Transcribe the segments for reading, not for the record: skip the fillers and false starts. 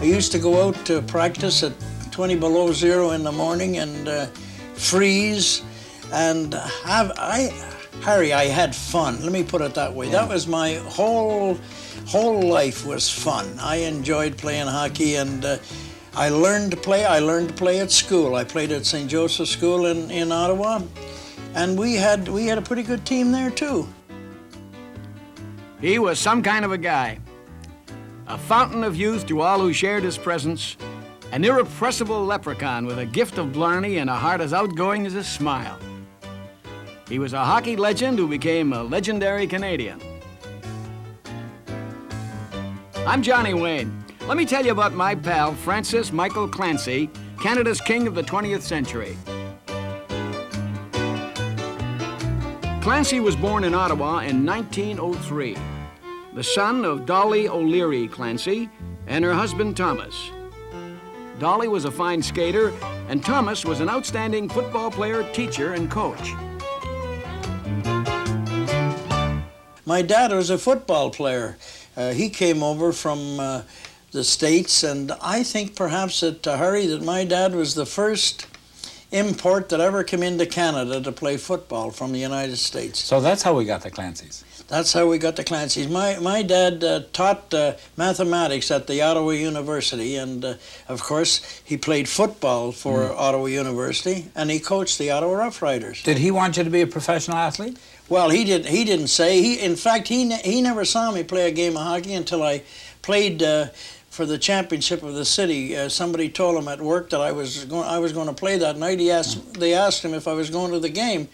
used to go out to practice at 20 below zero in the morning and freeze. And Harry, I had fun. Let me put it that way. Yeah. That was my whole life was fun. I enjoyed playing hockey, and I learned to play. I learned to play at school. I played at St. Joseph's School in Ottawa, and we had a pretty good team there too. He was some kind of a guy. A fountain of youth to all who shared his presence, an irrepressible leprechaun with a gift of blarney and a heart as outgoing as his smile. He was a hockey legend who became a legendary Canadian. I'm Johnny Wayne. Let me tell you about my pal, Francis Michael Clancy, Canada's king of the 20th century. Clancy was born in Ottawa in 1903, the son of Dolly O'Leary Clancy and her husband Thomas. Dolly was a fine skater, and Thomas was an outstanding football player, teacher, and coach. My dad was a football player. He came over from the States, and I think perhaps that, Harry, that my dad was the first import that ever came into Canada to play football from the United States. So that's how we got the Clancys. That's how we got the Clancys. My dad taught mathematics at the Ottawa University, and of course he played football for Ottawa University, and he coached the Ottawa Rough Riders. Did he want you to be a professional athlete? Well, he didn't say. In fact, he never saw me play a game of hockey until I played for the championship of the city. Somebody told him at work that I was going to play that night. They asked him if I was going to the game.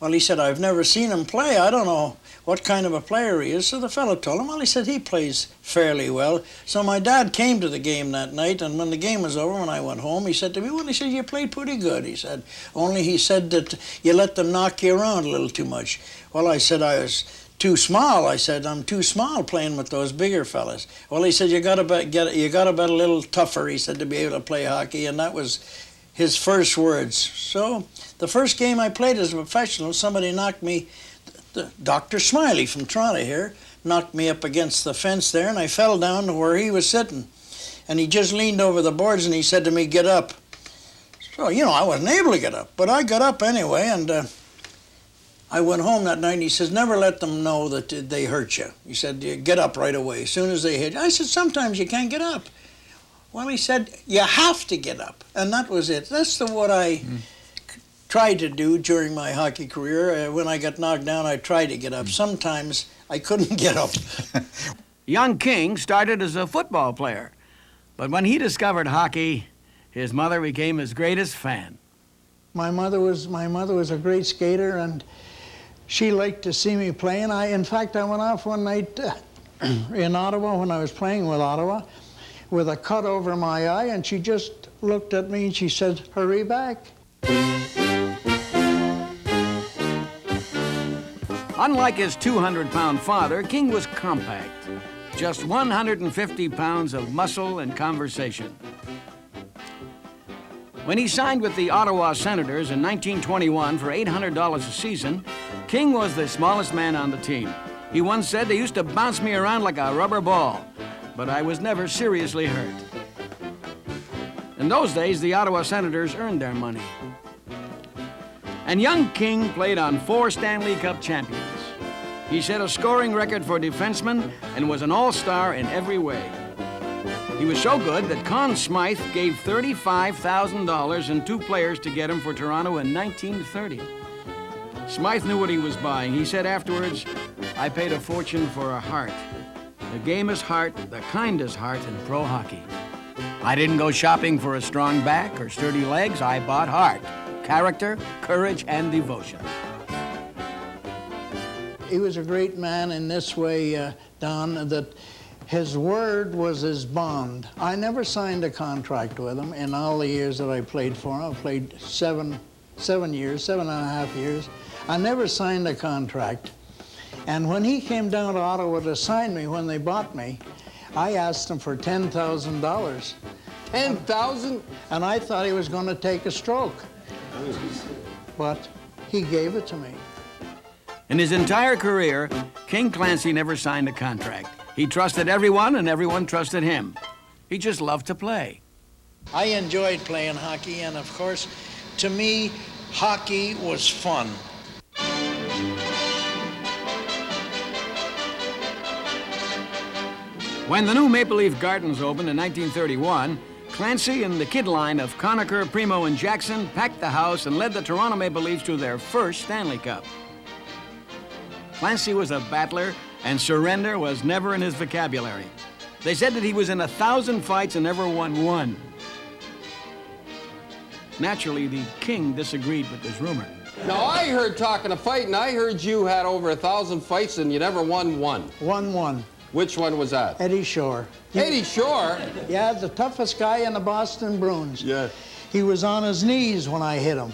Well, he said, I've never seen him play. I don't know what kind of a player he is. So the fellow told him, well, he said, he plays fairly well. So my dad came to the game that night, and when the game was over, when I went home, he said to me, well, he said, you played pretty good. He said, only he said that you let them knock you around a little too much. Well, I said I was too small. I said, I'm too small playing with those bigger fellas. Well, he said, you got to bet a little tougher, he said, to be able to play hockey, and that was his first words. So the first game I played as a professional, somebody knocked me, Dr. Smiley from Toronto here, knocked me up against the fence there, and I fell down to where he was sitting. And he just leaned over the boards and he said to me, get up. So, you know, I wasn't able to get up, but I got up anyway, and I went home that night, and he says, never let them know that they hurt you. He said, get up right away, as soon as they hit you. I said, sometimes you can't get up. Well, he said, you have to get up, and that was it. That's what I tried to do during my hockey career. When I got knocked down, I tried to get up. Sometimes I couldn't get up. Young King started as a football player, but when he discovered hockey, his mother became his greatest fan. My mother was a great skater, and she liked to see me play. And in fact, I went off one night in Ottawa when I was playing with Ottawa with a cut over my eye, and she just looked at me and she said, hurry back. Unlike his 200-pound father, King was compact. Just 150 pounds of muscle and conversation. When he signed with the Ottawa Senators in 1921 for $800 a season, King was the smallest man on the team. He once said, they used to bounce me around like a rubber ball, but I was never seriously hurt. In those days, the Ottawa Senators earned their money. And young King played on 4 Stanley Cup champions. He set a scoring record for defensemen and was an all-star in every way. He was so good that Conn Smythe gave $35,000 and 2 players to get him for Toronto in 1930. Smythe knew what he was buying. He said afterwards, I paid a fortune for a heart. The game is heart, the kindest heart in pro hockey. I didn't go shopping for a strong back or sturdy legs. I bought heart, character, courage, and devotion. He was a great man in this way, Don, that his word was his bond. I never signed a contract with him in all the years that I played for him. I played 7 years, 7.5 years. I never signed a contract. And when he came down to Ottawa to sign me, when they bought me, I asked him for $10,000. $10,000? And I thought he was going to take a stroke. But he gave it to me. In his entire career, King Clancy never signed a contract. He trusted everyone, and everyone trusted him. He just loved to play. I enjoyed playing hockey, and of course, to me, hockey was fun. When the new Maple Leaf Gardens opened in 1931, Clancy and the kid line of Conacher, Primo, and Jackson packed the house and led the Toronto Maple Leafs to their first Stanley Cup. Clancy was a battler, and surrender was never in his vocabulary. They said that he was in 1,000 fights and never won one. Naturally, the King disagreed with this rumor. Now, I heard talking of fighting, I heard you had over 1,000 fights and you never won one. Won one. Which one was that? Eddie Shore. Eddie Shore? Yeah, the toughest guy in the Boston Bruins. Yeah. He was on his knees when I hit him.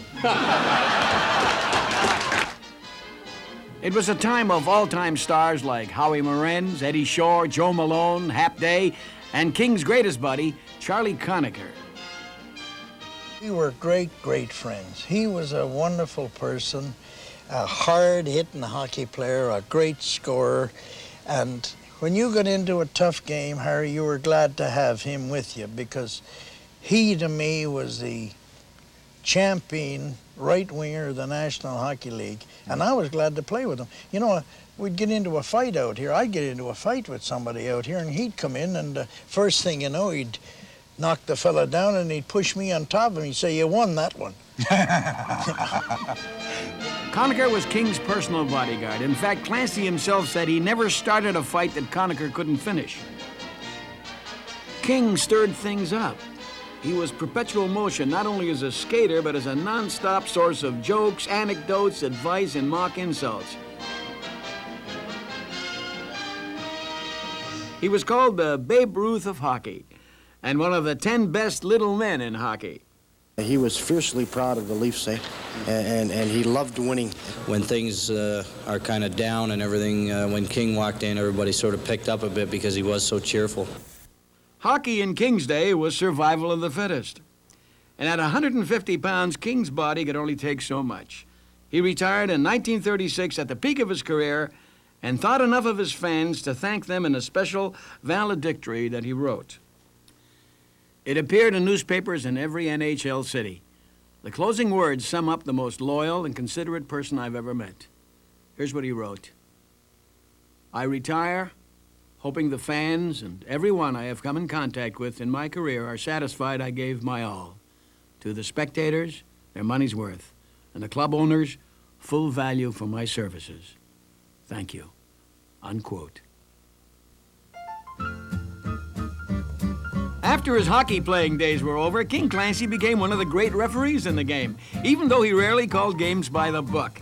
It was a time of all-time stars like Howie Morenz, Eddie Shore, Joe Malone, Hap Day, and King's greatest buddy, Charlie Conacher. We were great, great friends. He was a wonderful person, a hard-hitting hockey player, a great scorer, and when you got into a tough game, Harry, you were glad to have him with you because he, to me, was the champion right-winger of the National Hockey League, and I was glad to play with him. You know, we'd get into a fight out here. I'd get into a fight with somebody out here, and he'd come in, and first thing you know, he'd knock the fella down, and he'd push me on top of him. He'd say, "You won that one." Conacher was King's personal bodyguard. In fact, Clancy himself said he never started a fight that Conacher couldn't finish. King stirred things up. He was perpetual motion, not only as a skater, but as a non-stop source of jokes, anecdotes, advice, and mock insults. He was called the Babe Ruth of hockey, and one of the 10 best little men in hockey. He was fiercely proud of the Leafs, and he loved winning. When things are kind of down and everything, when King walked in, everybody sort of picked up a bit because he was so cheerful. Hockey in King's day was survival of the fittest. And at 150 pounds, King's body could only take so much. He retired in 1936 at the peak of his career and thought enough of his fans to thank them in a special valedictory that he wrote. It appeared in newspapers in every NHL city. The closing words sum up the most loyal and considerate person I've ever met. Here's what he wrote. I retire, hoping the fans and everyone I have come in contact with in my career are satisfied I gave my all. To the spectators, their money's worth, and the club owners, full value for my services. Thank you. Unquote. After his hockey playing days were over, King Clancy became one of the great referees in the game, even though he rarely called games by the book.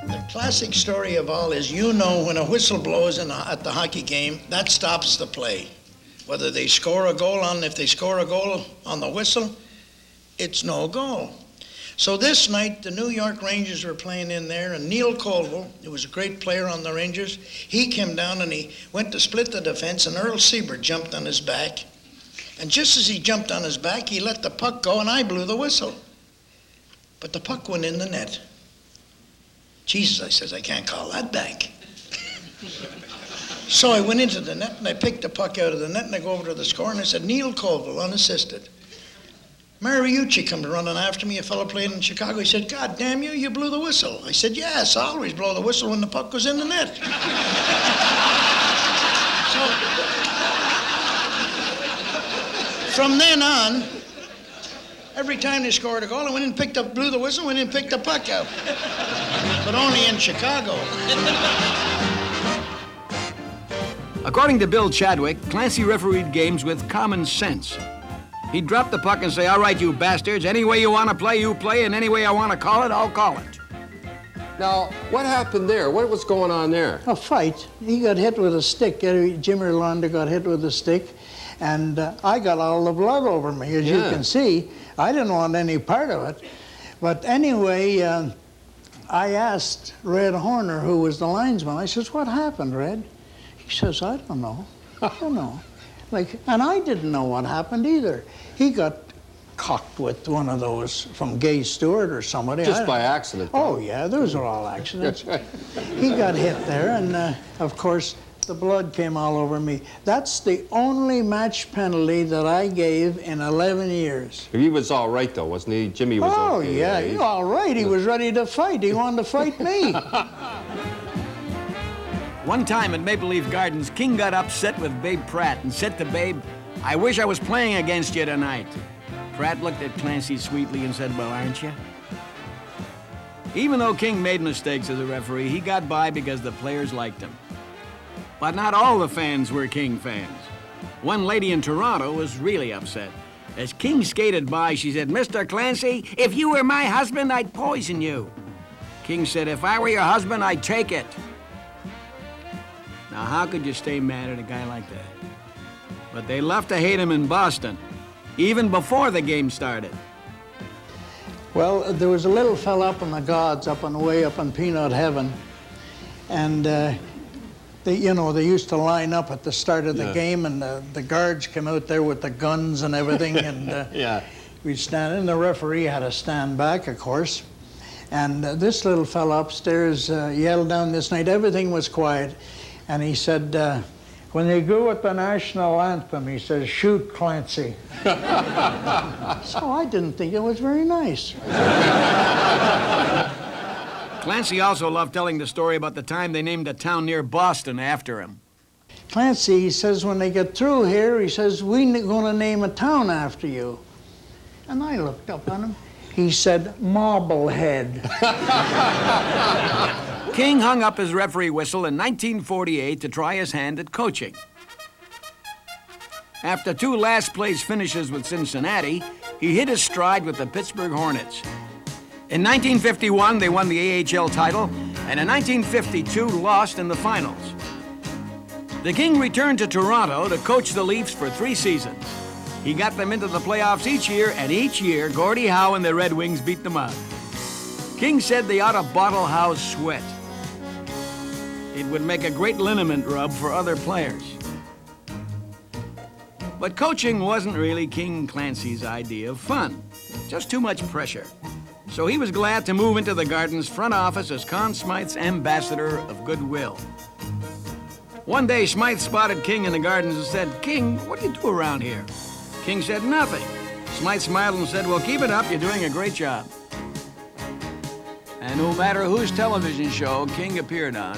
The classic story of all is, you know, when a whistle blows at the hockey game, that stops the play. Whether they score a goal if they score a goal on the whistle, it's no goal. So this night, the New York Rangers were playing in there, and Neil Colville, who was a great player on the Rangers, he came down and he went to split the defense, and Earl Siebert jumped on his back. And just as he jumped on his back, he let the puck go, and I blew the whistle. But the puck went in the net. Jesus, I says, I can't call that back. So I went into the net, and I picked the puck out of the net, and I go over to the score, and I said, Neil Colville, unassisted. Mariucci comes running after me, a fellow playing in Chicago. He said, God damn you, you blew the whistle. I said, yes, I always blow the whistle when the puck goes in the net. From then on, every time they scored a goal, I went and blew the whistle, went and picked the puck out. But only in Chicago. According to Bill Chadwick, Clancy refereed games with common sense. He'd drop the puck and say, all right, you bastards, any way you want to play, you play, and any way I want to call it, I'll call it. Now, what happened there? What was going on there? A fight. He got hit with a stick. Jimmy Rolander got hit with a stick, and I got all the blood over me, as you can see. I didn't want any part of it. But anyway, I asked Red Horner, who was the linesman, I says, what happened, Red? He says, I don't know. I don't know. And I didn't know what happened either. He got cocked with one of those from Gay Stewart or somebody. Just by accident. Oh, yeah, those are all accidents. He got hit there, and of course, The blood came all over me. That's the only match penalty that I gave in 11 years. He was all right, though, wasn't he? Jimmy was Oh, okay. yeah, he's all right. He was ready to fight. He wanted to fight me. One time at Maple Leaf Gardens, King got upset with Babe Pratt and said to Babe, "I wish I was playing against you tonight." Pratt looked at Clancy sweetly and said, "Well, aren't you?" Even though King made mistakes as a referee, he got by because the players liked him. But not all the fans were King fans. One lady in Toronto was really upset. As King skated by, she said, "Mr. Clancy, if you were my husband, I'd poison you." King said, "If I were your husband, I'd take it." Now, how could you stay mad at a guy like that? But they left to hate him in Boston, even before the game started. Well, there was a little fella up in the gods, way up in Peanut Heaven, and they used to line up at the start of the game, and the guards came out there with the guns and everything, and we'd stand in. The referee had to stand back, of course, and this little fella upstairs yelled down this night. Everything was quiet, and he said, "When they go with the national anthem," he says, "shoot Clancy." So I didn't think it was very nice. Clancy also loved telling the story about the time they named a town near Boston after him. Clancy, he says, when they get through here, he says, "We're going to name a town after you." And I looked up on him. He said, "Marblehead." King hung up his referee whistle in 1948 to try his hand at coaching. After 2 last-place finishes with Cincinnati, he hit his stride with the Pittsburgh Hornets. In 1951, they won the AHL title, and in 1952, lost in the finals. The King returned to Toronto to coach the Leafs for 3 seasons. He got them into the playoffs each year, and each year, Gordie Howe and the Red Wings beat them out. King said they ought to bottle Howe's sweat. It would make a great liniment rub for other players. But coaching wasn't really King Clancy's idea of fun, just too much pressure. So he was glad to move into the Gardens front office as Conn Smythe's ambassador of goodwill. One day, Smythe spotted King in the Gardens and said, "King, what do you do around here?" King said, "Nothing." Smythe smiled and said, "Well, keep it up. You're doing a great job." And no matter whose television show King appeared on,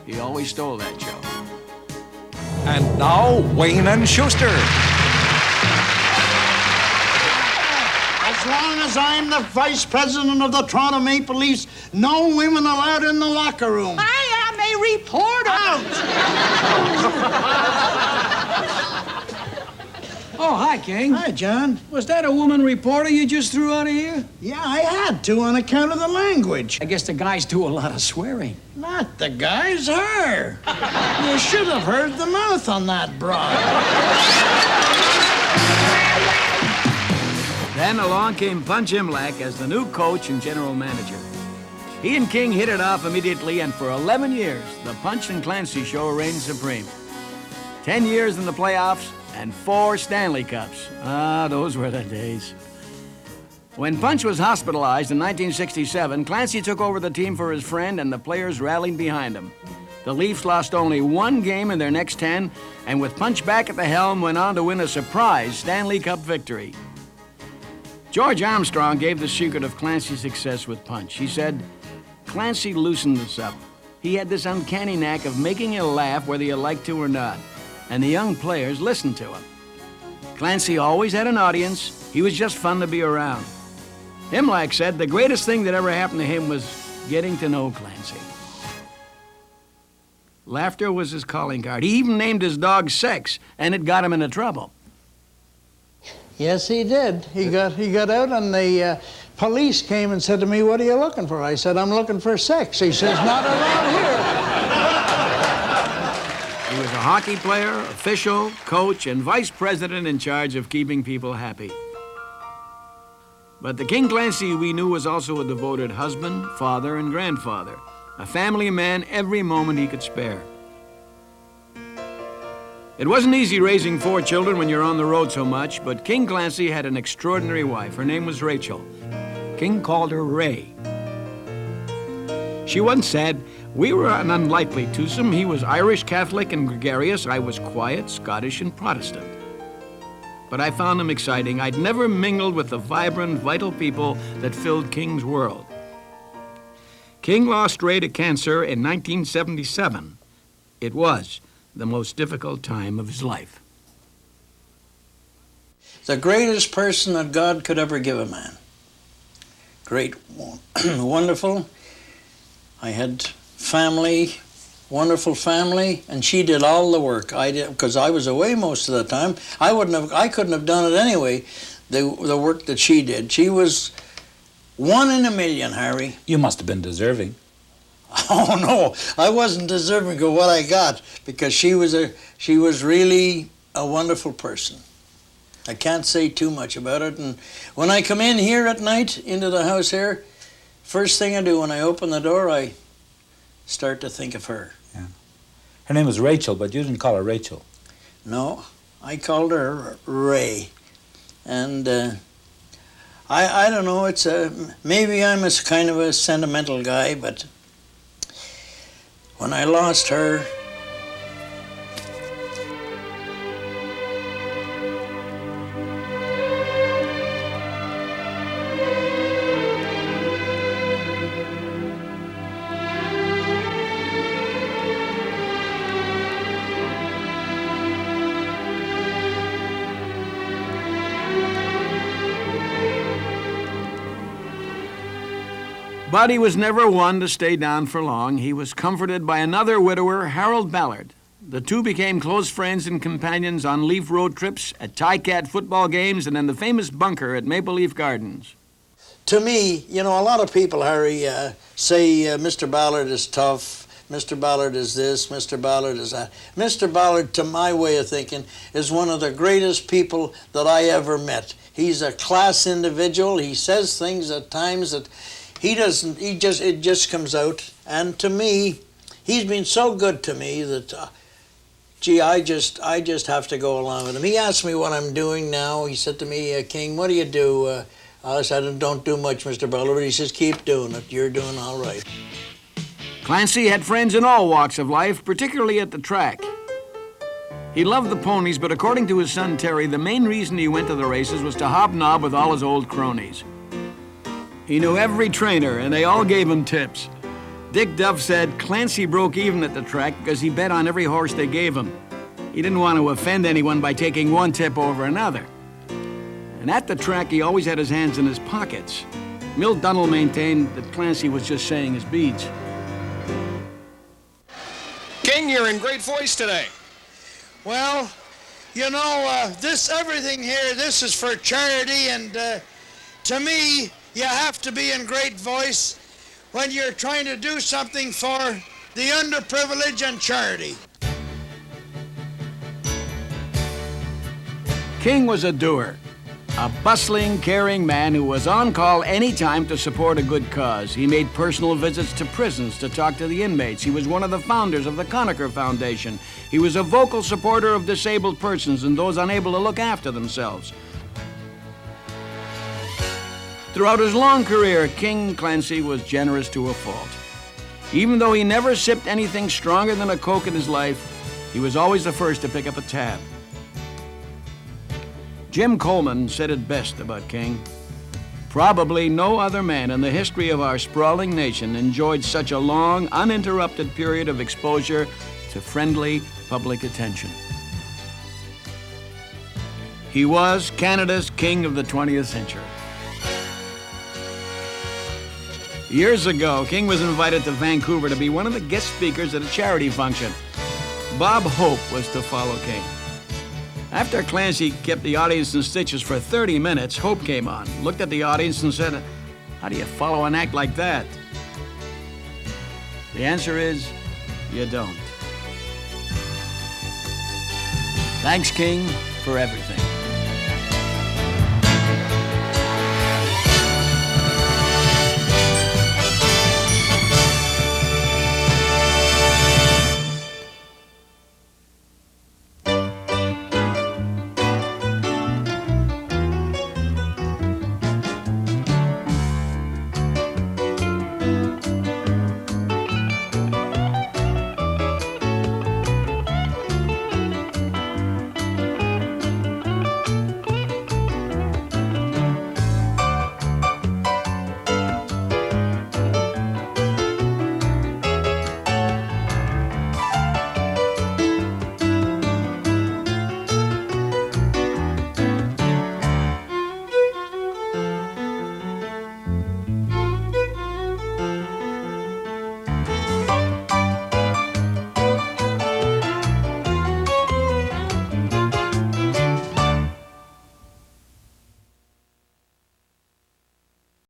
he always stole that show. And now, Wayne and Schuster. As long as I'm the vice president of the Toronto Maple Leafs, no women allowed in the locker room. I am a reporter. Oh, hi, King. Hi, John. Was that a woman reporter you just threw out of here? Yeah, I had to on account of the language. I guess the guys do a lot of swearing. Not the guys, her. You should have heard the mouth on that broad. Then along came Punch Imlach as the new coach and general manager. He and King hit it off immediately, and for 11 years, the Punch and Clancy show reigned supreme. 10 years in the playoffs and 4 Stanley Cups. Ah, those were the days. When Punch was hospitalized in 1967, Clancy took over the team for his friend, and the players rallied behind him. The Leafs lost only 1 game in their next 10, and with Punch back at the helm, went on to win a surprise Stanley Cup victory. George Armstrong gave the secret of Clancy's success with Punch. He said, "Clancy loosened us up. He had this uncanny knack of making you laugh whether you liked to or not, and the young players listened to him. Clancy always had an audience. He was just fun to be around." Imlach said the greatest thing that ever happened to him was getting to know Clancy. Laughter was his calling card. He even named his dog Sex, and it got him into trouble. Yes, he did. He got out, and the police came and said to me, "What are you looking for?" I said, "I'm looking for Sex." He says, "Not around here." He was a hockey player, official, coach, and vice president in charge of keeping people happy. But the King Clancy we knew was also a devoted husband, father, and grandfather, a family man every moment he could spare. It wasn't easy raising 4 children when you're on the road so much, but King Clancy had an extraordinary wife. Her name was Rachel. King called her Ray. She once said, "We were an unlikely twosome. He was Irish Catholic and gregarious. I was quiet, Scottish, and Protestant. But I found him exciting. I'd never mingled with the vibrant, vital people that filled King's world." King lost Ray to cancer in 1977. It was the most difficult time of his life. The greatest person that God could ever give a man. Great, wonderful. I had family, wonderful family, and she did all the work. I did, because I was away most of the time. I couldn't have done it anyway, the work that she did. She was 1 in a million, Harry. You must have been deserving. Oh no, I wasn't deserving of what I got, because she was really a wonderful person. I can't say too much about it. And when I come in here at night into the house here, first thing I do when I open the door, I start to think of her. Yeah. Her name was Rachel, but you didn't call her Rachel. No, I called her Ray. And I don't know, it's maybe I'm a kind of a sentimental guy, but when I lost her, but he was never one to stay down for long. He was comforted by another widower, Harold Ballard. The two became close friends and companions on Leaf road trips, at Tie-Cat football games, and in the famous bunker at Maple Leaf Gardens. to me, you know, a lot of people, Harry, say Mr. Ballard is tough, Mr. Ballard is this, Mr. Ballard is that. Mr. Ballard, to my way of thinking, is one of the greatest people that I ever met. He's a class individual. He says things at times that it just comes out. And to me, he's been so good to me that, gee, I just have to go along with him. He asked me what I'm doing now. He said to me, King, what do you do? I said, I don't do much, Mr. Ballard, but he says, keep doing it. You're doing all right. Clancy had friends in all walks of life, particularly at the track. He loved the ponies, but according to his son Terry, the main reason he went to the races was to hobnob with all his old cronies. He knew every trainer, and they all gave him tips. Dick Duff said Clancy broke even at the track because he bet on every horse they gave him. He didn't want to offend anyone by taking one tip over another. And at the track, he always had his hands in his pockets. Milt Dunnell maintained that Clancy was just saying his beads. King, you're in great voice today. Well, you know, everything here, this is for charity, and to me, you have to be in great voice when you're trying to do something for the underprivileged and charity. King was a doer, a bustling, caring man who was on call anytime to support a good cause. He made personal visits to prisons to talk to the inmates. He was one of the founders of the Conacher Foundation. He was a vocal supporter of disabled persons and those unable to look after themselves. Throughout his long career, King Clancy was generous to a fault. Even though he never sipped anything stronger than a Coke in his life, he was always the first to pick up a tab. Jim Coleman said it best about King. Probably no other man in the history of our sprawling nation enjoyed such a long, uninterrupted period of exposure to friendly public attention. He was Canada's King of the 20th century. Years ago, King was invited to Vancouver to be one of the guest speakers at a charity function. Bob Hope was to follow King. After Clancy kept the audience in stitches for 30 minutes, Hope came on, looked at the audience and said, "How do you follow an act like that?" The answer is, you don't. Thanks, King, for everything.